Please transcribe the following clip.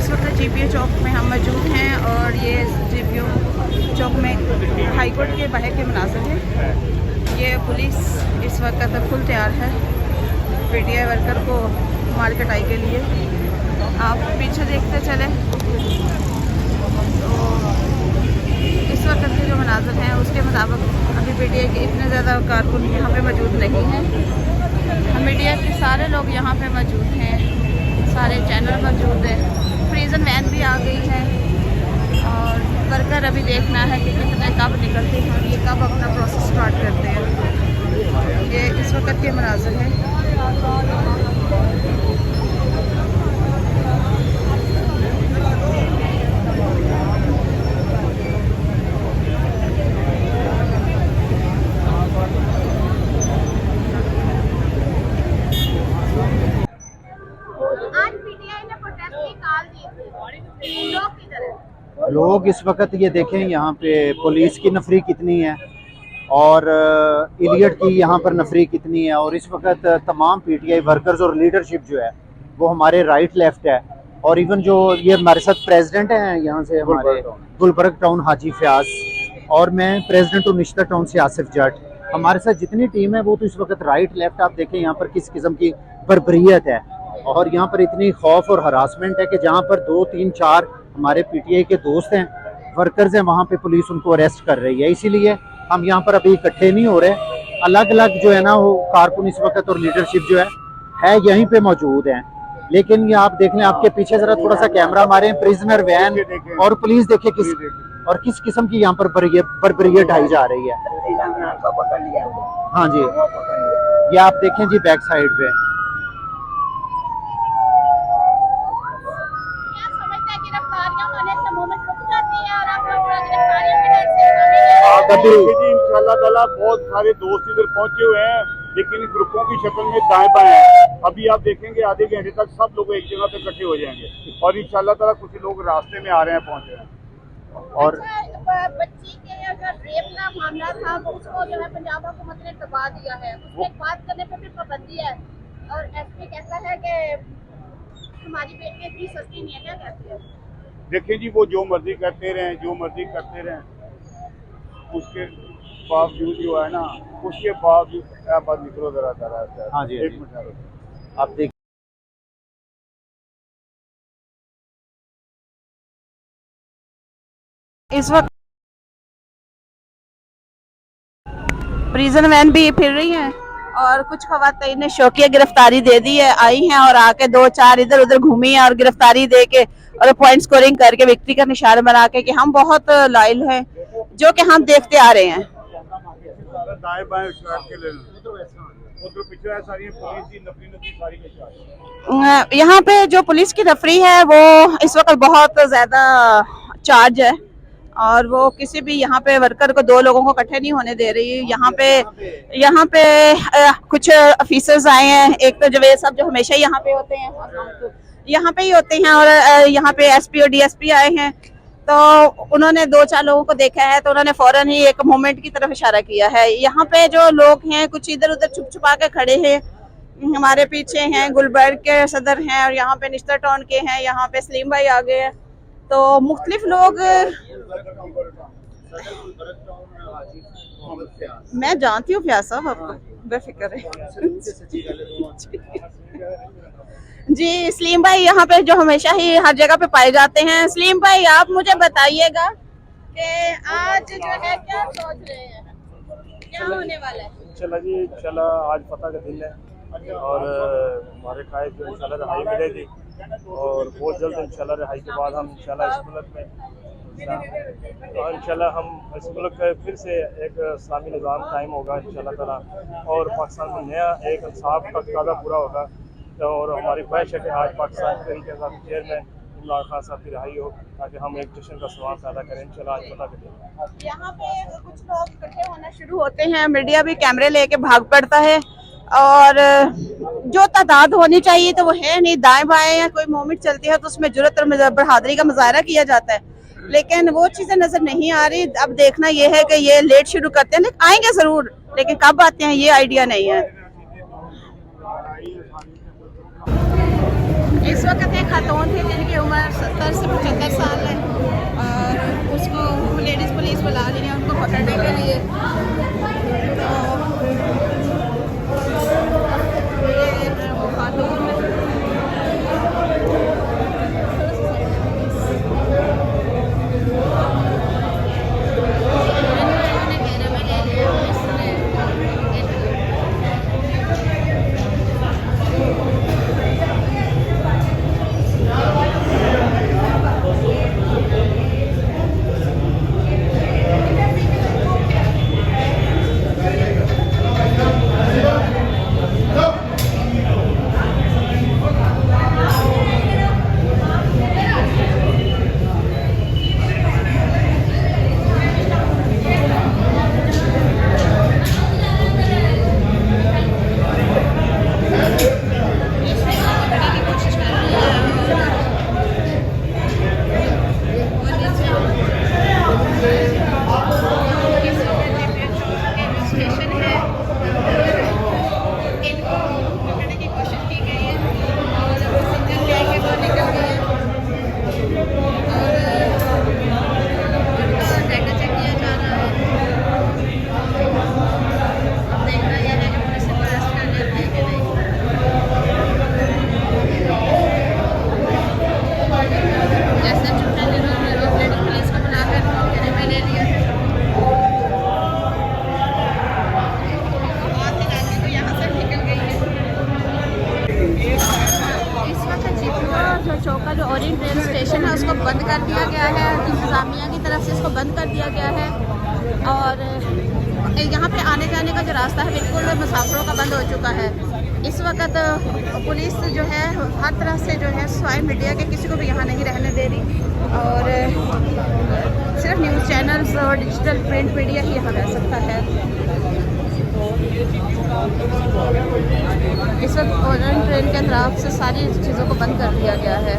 इस वक्त जीपीओ चौक में हम मौजूद हैं और ये जीपीओ चौक में हाई कोर्ट के बाहर के मनाज़िर हैं। ये पुलिस इस वक्त फुल तैयार है पीटीआई वर्कर को मार कटाई के लिए। आप पीछे देखते चले तो इस वक्त के जो मनाज़िर हैं उसके मुताबिक अभी पीटीआई के इतने ज़्यादा कारकुन यहाँ पे मौजूद नहीं हैं। मीडिया के सारे लोग यहाँ पे मौजूद हैं, सारे चैनल मौजूद हैं, प्रिजन वैन भी आ गई है और वर्कर अभी देखना है कि कितने कब निकलते हैं और ये कब अपना प्रोसेस स्टार्ट करते हैं। ये इस वक्त के मनाज़िर हैं। लोग इस वक्त ये देखें यहाँ पे पुलिस की नफरी कितनी है और इलियट की यहाँ पर नफरी कितनी है। और इस वक्त तमाम पीटीआई वर्कर्स और लीडरशिप जो है वो हमारे राइट लेफ्ट है। और इवन जो ये हमारे साथ प्रेसिडेंट हैं यहाँ से हमारे गुलबर्ग टाउन हाजी फयाज, और मैं प्रेसिडेंट हूँ निश्तर टाउन से आसिफ जट। हमारे साथ जितनी टीम है वो तो इस वक्त राइट लेफ्ट आप देखें यहाँ पर किस किस्म की बर्बरियत है और यहाँ पर इतनी खौफ और हरासमेंट है कि जहाँ पर 2, 3, 4 हमारे पीटीआई के दोस्त हैं, वर्कर्स हैं, वहाँ पे पुलिस उनको अरेस्ट कर रही है। इसीलिए हम यहाँ पर अभी इकट्ठे नहीं हो रहे, अलग अलग जो है ना वो कारकुन इस वक्त और लीडरशिप जो है यहीं पे मौजूद हैं। लेकिन ये आप देख लें, आपके पीछे जरा थोड़ा सा कैमरा मारे, प्रिजनर वैन और पुलिस देखे किस किस्म की यहाँ पर बर्बरियत ढाई जा रही है। हाँ जी, ये आप देखें जी बैक साइड पे। जी इंशाल्लाह ताला बहुत सारे दोस्त इधर पहुंचे हुए हैं, लेकिन ग्रुपों की शक्ल में दाएं बाएं हैं। अभी आप देखेंगे आधे घंटे तक सब लोग एक जगह पे इकट्ठे हो जाएंगे और इंशाल्लाह ताला कुछ लोग रास्ते में आ रहे हैं, पहुंच रहे हैं। और बच्ची के अगर रेप का मामला था तो उसको जो है पंजाब हुकूमत ने दबा दिया है, उसमें बात करने पे भी पाबंदी है और एसपी कहता है कि हमारी बेटी इतनी सस्ती नहीं है। क्या कहती है? देखिए जी, वो जो मर्जी करते रहे, जो मर्जी करते रहे, उसके बावजूद जो है ना, उसके बावजूद बात निकलो जरा। हाँ जी, एक मिनट आप देख इस वक्त प्रिजन वैन भी फिर रही है और कुछ खवातीन ने शौकिया गिरफ्तारी दे दी है, आई हैं और आके 2-4 इधर उधर घूमी है और गिरफ्तारी दे के और पॉइंट स्कोरिंग करके विक्ट्री का निशान बना के कि हम बहुत लॉयल हैं, जो कि हम देखते आ रहे हैं। यहाँ पे जो पुलिस की नफरी है वो इस वक्त बहुत ज्यादा चार्ज है और वो किसी भी यहाँ पे वर्कर को 2 लोगों को इकट्ठे नहीं होने दे रही। यहाँ पे कुछ ऑफिसर्स आए हैं, एक तो जवेद साहब जो हमेशा यहाँ पे होते हैं, यहाँ पे ही होते हैं, और यहाँ पे एसपी और डीएसपी आए हैं। तो उन्होंने 2-4 लोगों को देखा है तो उन्होंने फौरन ही एक मोमेंट की तरफ इशारा किया है। यहाँ पे जो लोग हैं कुछ इधर उधर छुप छुपा के खड़े हैं, हमारे पीछे हैं गुलबर्ग के सदर हैं और यहाँ पे निश्तर टाउन के हैं, यहाँ पे सलीम भाई आ गए हैं। तो मुख्तलिफ लोग, मैं जानती हूँ फयाज साहब, आपको बेफिक्र है जी। सलीम भाई यहाँ पे जो हमेशा ही हर जगह पे पाए जाते हैं। सलीम भाई, आप मुझे बताइएगा कि आज जो है क्या सोच रहे हैं, क्या होने वाला है? इंशाल्लाह जी, इंशाल्लाह आज पता का दिन है और हमारे कायद जो इंशाल्लाह रहाई मिलेगी और बहुत जल्द इंशाल्लाह रहाई के बाद हम इंशाल्लाह इस मुल्क में और इंशाल्लाह हम इस मुल्क का फिर से एक इस्लामी निज़ाम कायम होगा इंशाल्लाह ताला और पाकिस्तान में नया एक इंसाफ का तकाज़ा पूरा होगा। और हमारी ख्वाहिश है कि आज पाकिस्तान के चेयरमैन इमरान खान साहब की रहाई हो ताकि हम एक जश्न का सवाल पैदा करें। इंशाल्लाह आज पता करें। यहाँ पे कुछ लोग इकट्ठे होना शुरू होते हैं, मीडिया भी कैमरे लेके भाग पड़ता है और जो तादाद होनी चाहिए तो वो है नहीं। दाएं बाएं कोई मूवमेंट चलती है तो उसमें जुर्रत और बहादुरी का मुजाहरा किया जाता है, लेकिन वो चीजें नजर नहीं आ रही। अब देखना ये है कि ये लेट शुरू करते हैं, लेकिन आएंगे जरूर, लेकिन कब आते हैं ये आइडिया नहीं है। इस वक्त एक खातून थी जिनकी उम्र 70 उम्र से 75 साल है और उसको लेडीज़ पुलिस बुला रही है उनको पकड़ने के लिए। तो ये वो खातून चौका जो ओरिएंट रेल स्टेशन है उसको बंद कर दिया गया है, इंतज़ामिया की तरफ से इसको बंद कर दिया गया है। और यहाँ पे आने जाने का जो रास्ता है बिल्कुल मुसाफिरों का बंद हो चुका है। इस वक्त पुलिस जो है हर तरह से जो है स्वाई मीडिया के किसी को भी यहाँ नहीं रहने दे रही और सिर्फ न्यूज़ चैनल्स और डिजिटल प्रिंट मीडिया ही यहाँ रह सकता है। इस वक्त ओरिएंट ट्रेन के तरफ से सारी चीज़ों को बंद कर दिया गया है।